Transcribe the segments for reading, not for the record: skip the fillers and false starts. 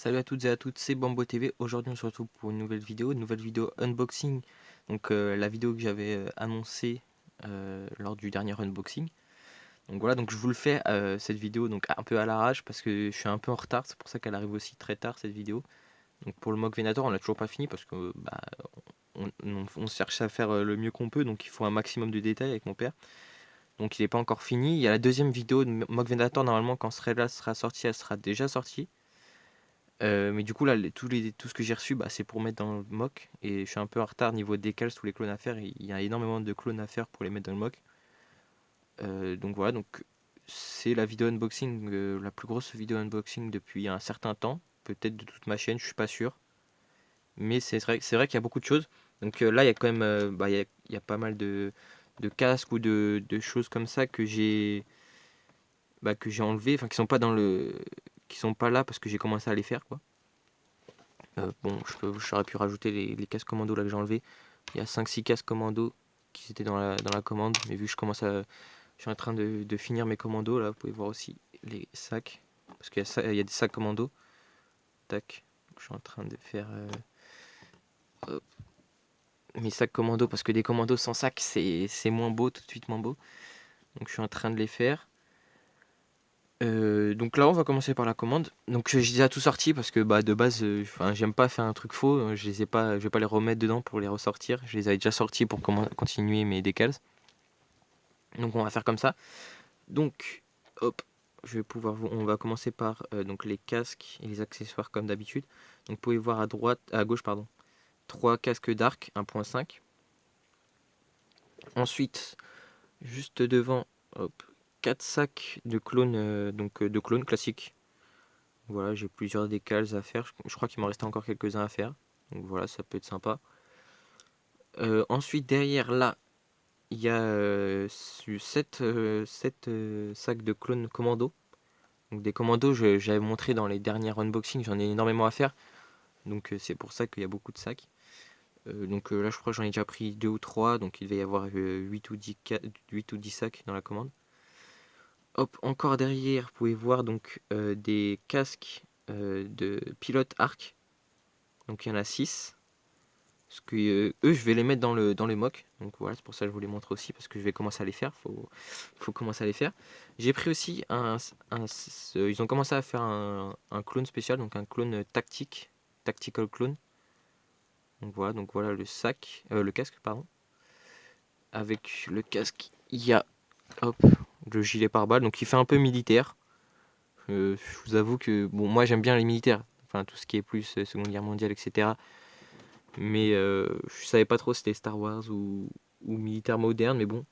Salut à toutes et à toutes, c'est Bambo TV. Aujourd'hui, on se retrouve pour une nouvelle vidéo unboxing. Donc, la vidéo que j'avais annoncée lors du dernier unboxing. Donc voilà, donc je vous le fais cette vidéo donc un peu à l'arrache parce que je suis un peu en retard. C'est pour ça qu'elle arrive aussi très tard cette vidéo. Donc pour le Mock Venator, on l'a toujours pas fini parce que on cherche à faire le mieux qu'on peut. Donc il faut un maximum de détails avec mon père. Donc il n'est pas encore fini. Il y a la deuxième vidéo de Mock Venator. Normalement, quand là sera sortie, elle sera déjà sortie. Mais du coup, là, tout ce que j'ai reçu, c'est pour mettre dans le mock. Et je suis un peu en retard niveau décals, tous les clones à faire. Il y a énormément de clones à faire pour les mettre dans le mock. Donc voilà, donc c'est la vidéo unboxing, la plus grosse vidéo unboxing depuis un certain temps. Peut-être de toute ma chaîne, je suis pas sûr. Mais c'est vrai qu'il y a beaucoup de choses. Donc là, il y a quand même il y a pas mal de casques ou de choses comme ça que j'ai enlevé, enfin qui sont pas qui sont pas là parce que j'ai commencé à les faire quoi. Bon, j'aurais pu rajouter les casques commando là que j'ai enlevé. Il y a 5-6 casques commando qui étaient dans la commande. Mais vu que je suis en train de finir mes commandos là, vous pouvez voir aussi les sacs. Parce il y a des sacs commando. Tac. Je suis en train de faire hop, mes sacs commando parce que des commandos sans sac c'est moins beau, tout de suite moins beau. Donc je suis en train de les faire. Donc là, on va commencer par la commande. Donc j'ai déjà tout sorti parce que de base, j'aime pas faire un truc faux. Je les ai pas, je vais pas les remettre dedans pour les ressortir. Je les avais déjà sortis pour continuer mes décals. Donc on va faire comme ça. Donc hop, on va commencer par donc les casques et les accessoires comme d'habitude. Donc vous pouvez voir à gauche pardon, 3 casques d'arc 1.5. Ensuite, juste devant, hop, 4 sacs de clones, de clones classiques. Voilà, j'ai plusieurs décals à faire. Je crois qu'il m'en restait encore quelques-uns à faire. Donc voilà, ça peut être sympa. Ensuite, derrière là, il y a 7 sacs de clones commando. Donc des commandos, j'avais montré dans les dernières unboxings, j'en ai énormément à faire. Donc c'est pour ça qu'il y a beaucoup de sacs. Donc là, je crois que j'en ai déjà pris 2 ou 3. Donc il va y avoir 8 ou 10 sacs dans la commande. Hop, encore derrière, vous pouvez voir donc des casques de pilote arc. Donc il y en a 6. Parce que eux, je vais les mettre dans le mock. Donc voilà, c'est pour ça que je vous les montre aussi, parce que je vais commencer à les faire. Faut commencer à les faire. J'ai pris aussi ils ont commencé à faire un clone spécial, donc un clone tactical clone. Donc voilà le casque, pardon. Avec le casque, il y a hop, le gilet pare-balles, donc il fait un peu militaire. Je vous avoue que bon, moi j'aime bien les militaires, enfin tout ce qui est plus Seconde Guerre mondiale, etc. Mais je savais pas trop si c'était Star Wars ou militaire moderne, mais bon,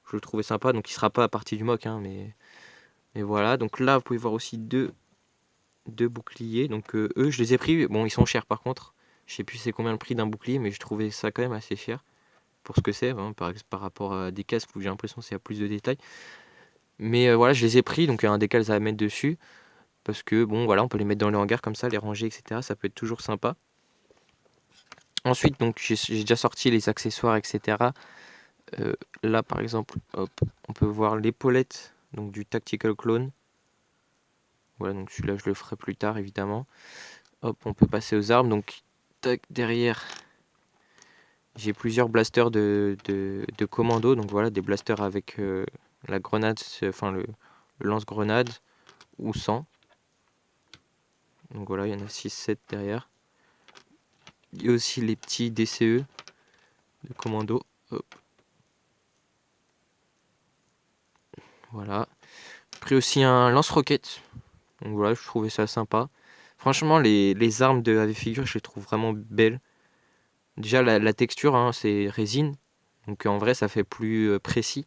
je le trouvais sympa, donc il sera pas à partie du mock, hein, mais voilà. Donc là, vous pouvez voir aussi deux boucliers. Donc eux, je les ai pris. Bon, ils sont chers par contre. Je sais plus c'est combien le prix d'un bouclier, mais je trouvais ça quand même assez cher pour ce que c'est, hein, par rapport à des casques où j'ai l'impression qu'il y a plus de détails. Mais voilà, je les ai pris, donc un décal à mettre dessus, parce que bon, voilà, on peut les mettre dans le hangar comme ça, les ranger, etc. Ça peut être toujours sympa. Ensuite, donc j'ai déjà sorti les accessoires, etc. Là, par exemple, hop, on peut voir l'épaulette donc du Tactical Clone. Voilà, donc celui-là, je le ferai plus tard, évidemment. Hop, on peut passer aux armes. Donc, tac, derrière, j'ai plusieurs blasters de commando. Donc voilà, des blasters avec la grenade, enfin le lance-grenade ou sans. Donc voilà, il y en a 6-7 derrière. Il y a aussi les petits DCE de commando. Hop. Voilà. J'ai pris aussi un lance-roquette. Donc voilà, je trouvais ça sympa. Franchement, les armes de AV Figure, je les trouve vraiment belles. Déjà, la texture, hein, c'est résine. Donc en vrai, ça fait plus précis.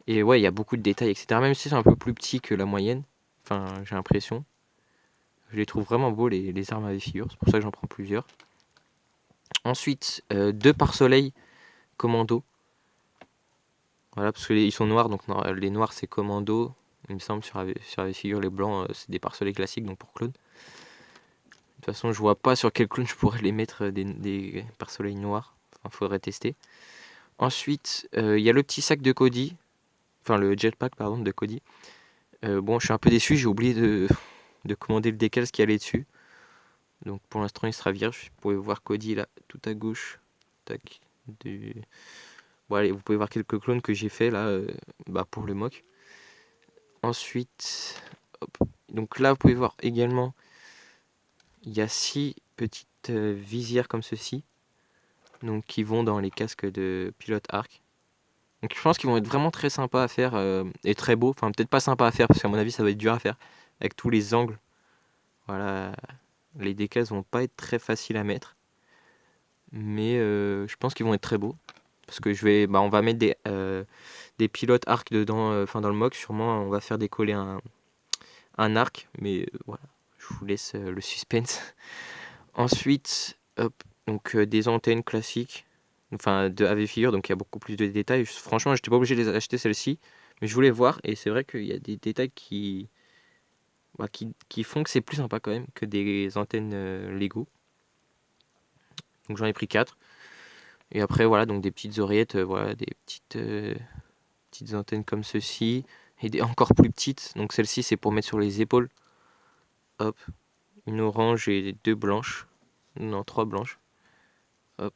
Et ouais, il y a beaucoup de détails, etc. Même si c'est un peu plus petit que la moyenne. Enfin, j'ai l'impression. Je les trouve vraiment beaux, les armes AV Figure. C'est pour ça que j'en prends plusieurs. Ensuite, 2 pare-soleil commando. Voilà, parce qu'ils sont noirs. Donc les noirs, c'est commando. Il me semble, sur AV Figure, les blancs, c'est des pare-soleil classiques, donc pour clone. De toute façon, je vois pas sur quel clone je pourrais les mettre des pare-soleil noirs. Enfin, faudrait tester. Ensuite, il y a le petit sac de Cody. Enfin, le jetpack, pardon, de Cody. Bon, je suis un peu déçu, j'ai oublié de commander le décal, ce qui allait dessus. Donc pour l'instant il sera vierge. Vous pouvez voir Cody là, tout à gauche. Tac. Bon allez, vous pouvez voir quelques clones que j'ai fait là pour le mock. Ensuite, hop. Donc là vous pouvez voir également, il y a 6 petites visières comme ceci. Donc qui vont dans les casques de pilote arc. Donc je pense qu'ils vont être vraiment très sympas à faire et très beaux. Enfin peut-être pas sympas à faire parce qu'à mon avis ça va être dur à faire. Avec tous les angles. Voilà. Les décals vont pas être très faciles à mettre. Mais je pense qu'ils vont être très beaux. Parce que on va mettre des pilotes arc dedans, dans le mock. Sûrement on va faire décoller un arc. Mais voilà, je vous laisse le suspense. Ensuite, hop, donc des antennes classiques. Enfin de AV Figure, donc il y a beaucoup plus de détails. Franchement, je n'étais pas obligé de les acheter celles-ci. Mais je voulais voir. Et c'est vrai qu'il y a des détails qui font que c'est plus sympa quand même que des antennes Lego. Donc j'en ai pris 4. Et après voilà, donc des petites oreillettes, voilà, des petites antennes comme ceci. Et des encore plus petites. Donc celle-ci c'est pour mettre sur les épaules. Hop. Une orange et 2 blanches. Non, 3 blanches. Hop.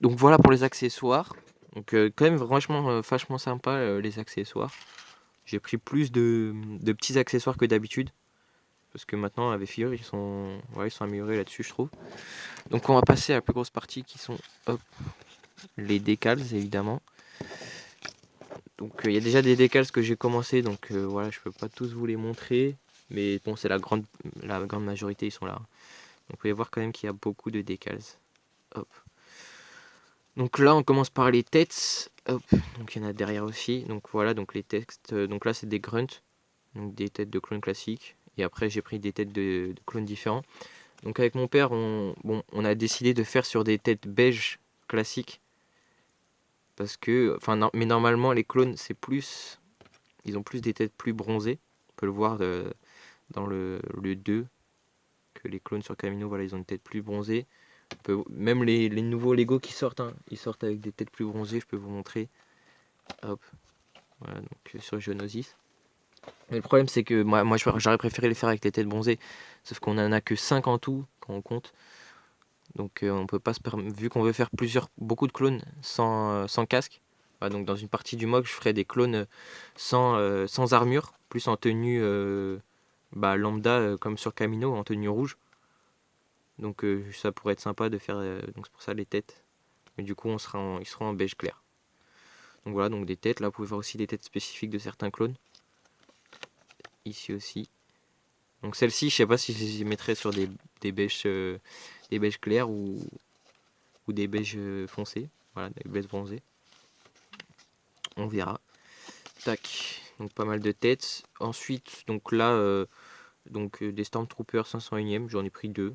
Donc voilà pour les accessoires. Donc quand même vachement sympa les accessoires. J'ai pris plus de petits accessoires que d'habitude. Parce que maintenant, avec Figure, ils sont améliorés là-dessus, je trouve. Donc on va passer à la plus grosse partie qui sont les décals, évidemment. Donc il y a déjà des décals que j'ai commencé, donc voilà, je peux pas tous vous les montrer. Mais bon, c'est la grande majorité, ils sont là. Donc vous pouvez voir quand même qu'il y a beaucoup de décals. Hop. Donc là, on commence par les têtes. Hop. Donc il y en a derrière aussi. Donc voilà, donc les textes. Donc là, c'est des grunts. Donc des têtes de clones classiques. Et après, j'ai pris des têtes de clones différents. Donc avec mon père, on a décidé de faire sur des têtes beige classiques. Parce que, mais normalement, les clones, ils ont plus des têtes plus bronzées. On peut le voir dans le 2, que les clones sur Camino, voilà, ils ont une tête plus bronzée. Même les nouveaux Lego qui sortent, hein, ils sortent avec des têtes plus bronzées, je peux vous montrer. Hop, voilà, donc sur Geonosis. Mais le problème, c'est que moi j'aurais préféré les faire avec les têtes bronzées. Sauf qu'on en a que 5 en tout, quand on compte. Donc on peut pas se permettre, vu qu'on veut faire beaucoup de clones sans casque. Voilà, donc dans une partie du mock, je ferai des clones sans armure, plus en tenue lambda comme sur Camino, en tenue rouge. Donc ça pourrait être sympa de faire. Donc c'est pour ça les têtes. Mais du coup, ils seront en beige clair. Donc voilà, donc des têtes. Là, vous pouvez voir aussi des têtes spécifiques de certains clones. Ici aussi. Donc celle-ci, je sais pas si je les mettrais sur des beiges clairs ou des beiges foncés. Voilà, des beiges bronzés. On verra. Tac. Donc pas mal de têtes. Ensuite, donc là, des Stormtroopers 501ème. J'en ai pris 2.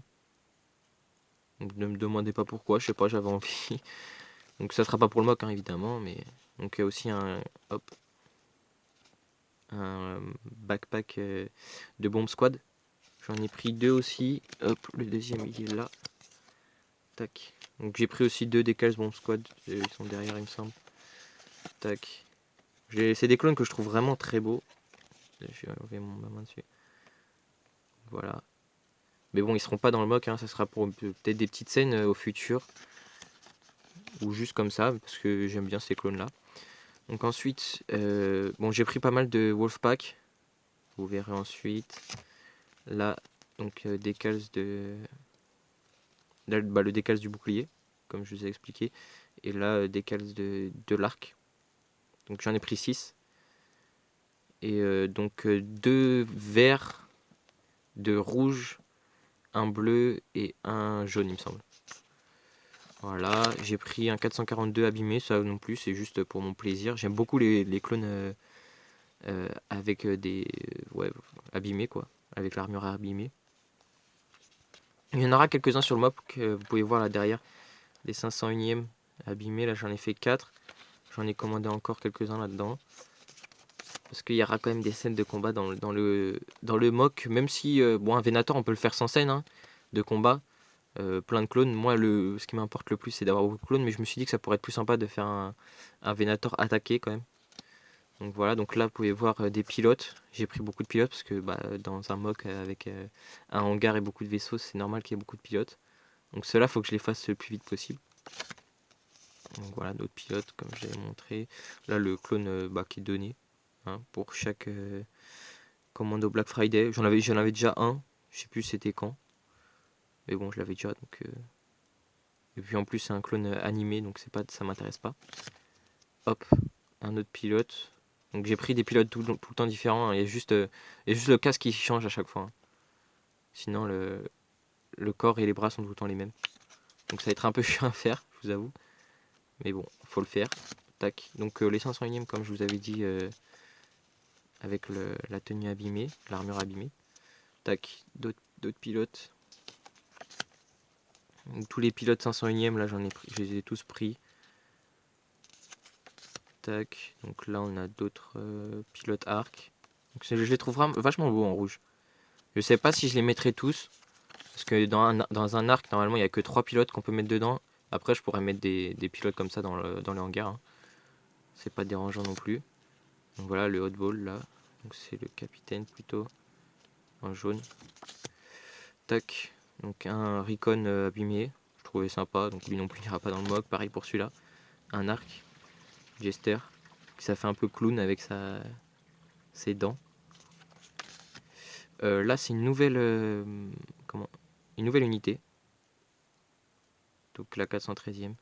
Donc ne me demandez pas pourquoi. Je sais pas, j'avais envie. Donc ça sera pas pour le mock, hein, évidemment. Mais donc il y a aussi un backpack de Bomb Squad. J'en ai pris 2 aussi. Hop, le deuxième il est là. Tac. Donc j'ai pris aussi 2 décals Bomb Squad. Ils sont derrière, il me semble. Tac. C'est des clones que je trouve vraiment très beaux. Je vais enlever ma main dessus. Voilà. Mais bon, ils seront pas dans le mock, hein. Ça sera pour peut-être des petites scènes au futur. Ou juste comme ça, parce que j'aime bien ces clones là. Donc ensuite, j'ai pris pas mal de Wolfpack. Vous verrez ensuite. Là, donc décals là, le décals du bouclier, comme je vous ai expliqué. Et là, décals de l'arc. Donc j'en ai pris 6. Et donc 2 verts, 2 rouges, un bleu et un jaune, il me semble. Voilà, j'ai pris un 442 abîmé, ça non plus, c'est juste pour mon plaisir. J'aime beaucoup les clones avec des abîmés, quoi, avec l'armure abîmée. Il y en aura quelques-uns sur le map que vous pouvez voir là derrière, des 501ème abîmés, là j'en ai fait 4. J'en ai commandé encore quelques-uns là-dedans. Parce qu'il y aura quand même des scènes de combat dans le mock, même si un Venator on peut le faire sans scène de combat. Plein de clones. Moi, ce qui m'importe le plus, c'est d'avoir beaucoup de clones, mais je me suis dit que ça pourrait être plus sympa de faire un Venator attaqué quand même. Donc voilà, donc là vous pouvez voir des pilotes. J'ai pris beaucoup de pilotes parce que dans un mock avec un hangar et beaucoup de vaisseaux, c'est normal qu'il y ait beaucoup de pilotes. Donc ceux-là, faut que je les fasse le plus vite possible. Donc voilà, d'autres pilotes comme je l'avais montré. Là le clone qui est donné hein, pour chaque commando Black Friday. J'en avais déjà un, je sais plus c'était quand. Mais bon, je l'avais déjà donc. Et puis en plus c'est un clone animé donc ça m'intéresse pas. Hop, un autre pilote. Donc j'ai pris des pilotes tout le temps différents. Il y a juste le casque qui change à chaque fois, hein. Sinon le corps et les bras sont tout le temps les mêmes. Donc ça va être un peu chiant à faire, je vous avoue. Mais bon, faut le faire. Tac. Donc les 501ème comme je vous avais dit avec la tenue abîmée, l'armure abîmée. Tac, d'autres pilotes. Donc, tous les pilotes 501ème là je les ai tous pris. Tac, donc là on a d'autres pilotes arc. Donc, je les trouve vachement beaux en rouge. Je sais pas si je les mettrai tous. Parce que dans un arc, normalement, il n'y a que 3 pilotes qu'on peut mettre dedans. Après, je pourrais mettre des pilotes comme ça dans les hangars, hein. C'est pas dérangeant non plus. Donc voilà, le hotball là. Donc c'est le capitaine plutôt. En jaune. Tac. Donc un Recon abîmé. Je trouvais sympa. Donc lui non plus, il n'ira pas dans le mock. Pareil pour celui-là. Un arc. Jester. Ça fait un peu clown avec ses dents. Là, c'est une nouvelle. Une nouvelle unité. Donc la 413ème.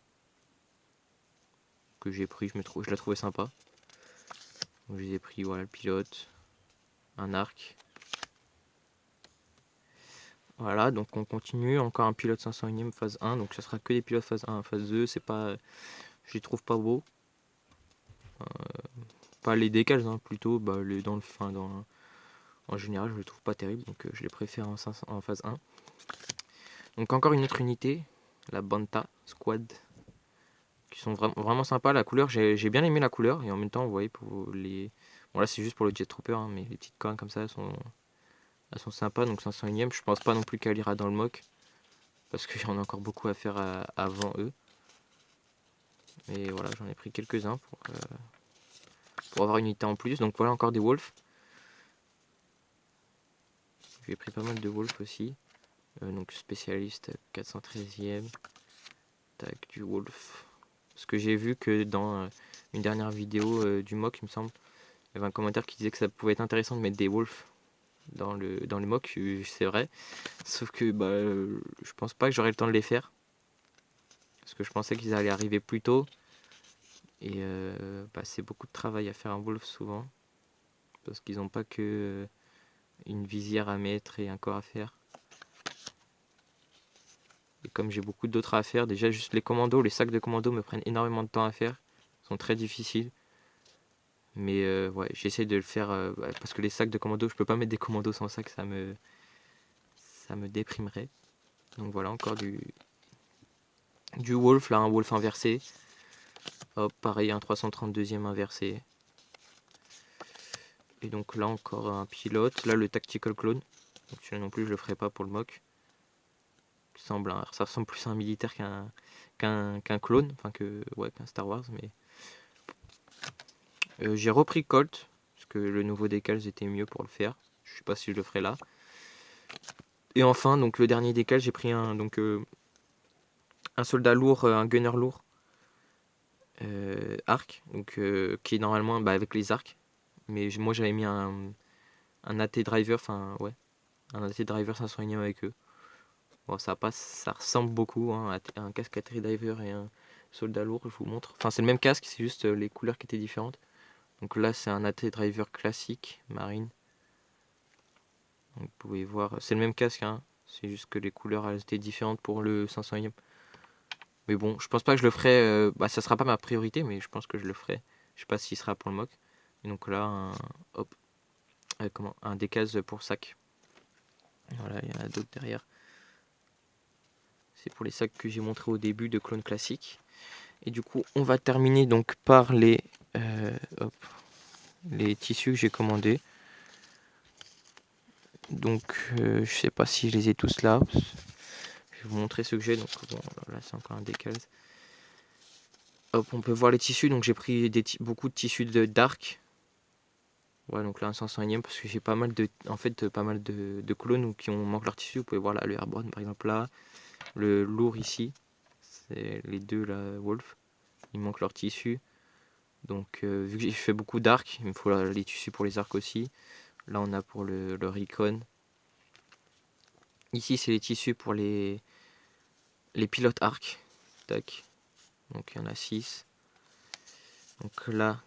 Que j'ai pris, je la trouvais sympa. Donc je les ai pris, voilà, le pilote, un arc. Voilà, donc on continue, encore un pilote 501ème phase 1, donc ça sera que des pilotes phase 1, phase 2, c'est pas, je les trouve pas beaux. Pas les décals, hein, plutôt en général je les trouve pas terribles, donc je les préfère en phase 1. Donc encore une autre unité, la Banta Squad, qui sont vraiment sympas. La couleur, j'ai bien aimé la couleur, et en même temps, vous voyez, pour les... Bon là c'est juste pour le Jet Trooper, hein, mais les petites cornes comme ça, elles sont sympas. Donc 501ème, je pense pas non plus qu'elle ira dans le mock, parce qu'il y en a encore beaucoup à faire avant eux. Mais voilà, j'en ai pris quelques-uns pour avoir une unité en plus. Donc voilà, encore des Wolves. J'ai pris pas mal de Wolves aussi. Donc spécialiste 413ème. Tac, du Wolf. Parce que j'ai vu que dans une dernière vidéo du mock, il me semble, il y avait un commentaire qui disait que ça pouvait être intéressant de mettre des Wolves dans le mock. C'est vrai. Sauf que je pense pas que j'aurai le temps de les faire. Parce que je pensais qu'ils allaient arriver plus tôt. Et c'est beaucoup de travail à faire un Wolf souvent. Parce qu'ils n'ont pas que une visière à mettre et un corps à faire. Et comme j'ai beaucoup d'autres à faire, déjà juste les commandos, les sacs de commandos me prennent énormément de temps à faire. Ils sont très difficiles. Mais ouais, j'essaie de le faire parce que les sacs de commandos, je peux pas mettre des commandos sans sac, ça me déprimerait. Donc voilà, encore du Wolf, là, un Wolf inversé. Hop, pareil, un 332ème inversé. Et donc là, encore un pilote. Là, le Tactical Clone. Donc celui-là non plus, je le ferai pas pour le mock. Ça ressemble plus à un militaire qu'un clone. Enfin, qu'un Star Wars. Mais j'ai repris Colt. Parce que le nouveau décal, était mieux pour le faire. Je sais pas si je le ferai là. Et enfin, donc le dernier décal, j'ai pris un soldat lourd, un gunner lourd. Arc. Donc, qui est normalement avec les arcs. Mais moi, j'avais mis un AT Driver. Enfin, ouais. Un AT Driver 501ème avec eux. Bon, ça passe, ça ressemble beaucoup hein, à un casque AT Driver et un soldat lourd, je vous montre. Enfin, c'est le même casque, c'est juste les couleurs qui étaient différentes. Donc là, c'est un AT Driver classique, marine. Donc, vous pouvez voir, c'est le même casque, hein, c'est juste que les couleurs elles étaient différentes pour le 500ème. Mais bon, je pense pas que je le ferai, ça sera pas ma priorité, mais je pense que je le ferai. Je sais pas s'il sera pour le mock. Et donc là, un décase pour sac. Voilà, il y en a d'autres derrière. C'est pour les sacs que j'ai montré au début de clone classique. Et du coup, on va terminer donc par les tissus que j'ai commandés. Donc, je sais pas si je les ai tous là. Je vais vous montrer ceux que j'ai. Donc, bon, là, c'est encore un décal. Hop, on peut voir les tissus. Donc, j'ai pris beaucoup de tissus de Dark. Voilà, donc là un 500e parce que j'ai pas mal de, en fait, pas mal de clones qui ont manquent leur tissu. Vous pouvez voir là le Airborne par exemple là, le lourd ici, c'est les deux là, Wolf, ils manquent leur tissu. Donc vu que j'ai fait beaucoup d'arcs, il me faut les tissus pour les arcs aussi. Là on a pour le Recon. Ici c'est les tissus pour les pilotes arcs. Tac. Donc il y en a 6. Donc là,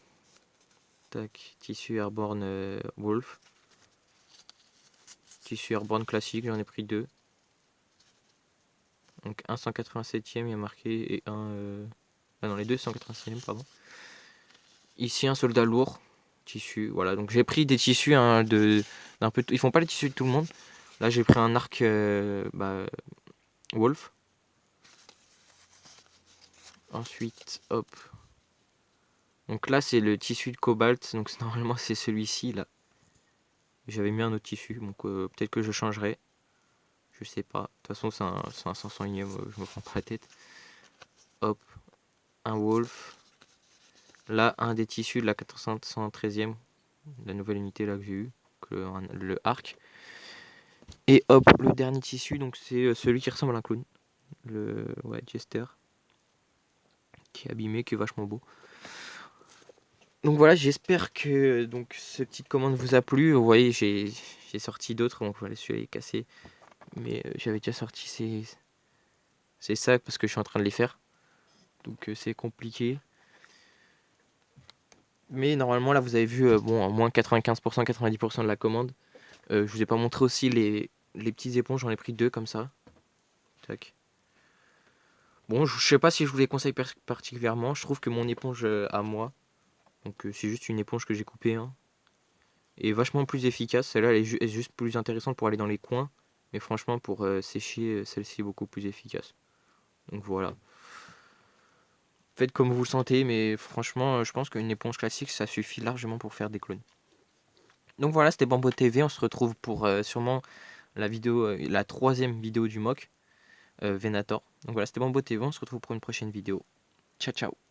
tac, tissu Airborne Wolf. Tissu Airborne classique, j'en ai pris 2. Donc un 187e, il y a marqué, et un... Ah non, les deux 187e, pardon. Ici, un soldat lourd, tissu, voilà. Donc j'ai pris des tissus d'un peu... Ils font pas les tissus de tout le monde. Là, j'ai pris un arc Wolf. Ensuite, hop. Donc là, c'est le tissu de cobalt. Donc normalement, c'est celui-ci, là. J'avais mis un autre tissu, donc peut-être que je changerai. Je sais pas. De toute façon, c'est un 500e, je me prends pas la tête. Hop, un Wolf. Là, un des tissus de la 413e, la nouvelle unité là que j'ai eu, le arc. Et hop, le dernier tissu, donc c'est celui qui ressemble à un clown. Le Jester. Qui est abîmé, qui est vachement beau. Donc voilà, j'espère que donc cette petite commande vous a plu. Vous voyez, j'ai sorti d'autres, donc voilà, celui-là est cassé. Mais j'avais déjà sorti ces sacs parce que je suis en train de les faire. Donc c'est compliqué. Mais normalement là vous avez vu bon en moins 95%, 90% de la commande. Je vous ai pas montré aussi les petits éponges, j'en ai pris 2 comme ça. Tac. Bon, je sais pas si je vous les conseille particulièrement. Je trouve que mon éponge à moi, donc c'est juste une éponge que j'ai coupée, hein, est vachement plus efficace. Celle-là elle est juste plus intéressante pour aller dans les coins. Mais franchement pour sécher, celle-ci est beaucoup plus efficace. Donc voilà. Faites comme vous le sentez, mais franchement je pense qu'une éponge classique ça suffit largement pour faire des clones. Donc voilà, c'était Bambo TV. On se retrouve pour sûrement la vidéo, la 3e vidéo du mock Venator. Donc voilà, c'était Bambo TV. On se retrouve pour une prochaine vidéo. Ciao, ciao.